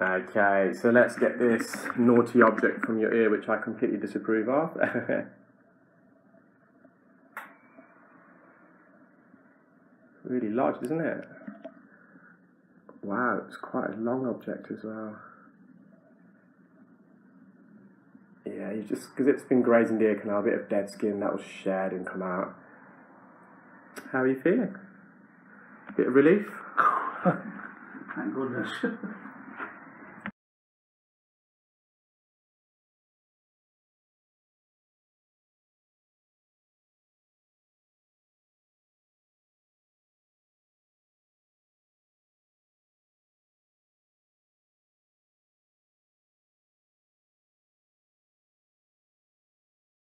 Okay, so let's get this naughty object from your ear, which I completely disapprove of. Really large, isn't it? Wow, it's quite a long object as well. Yeah, you just, because it's been grazing the ear canal, a bit of dead skin that was shed and come out. How are you feeling? Bit of relief? Thank goodness.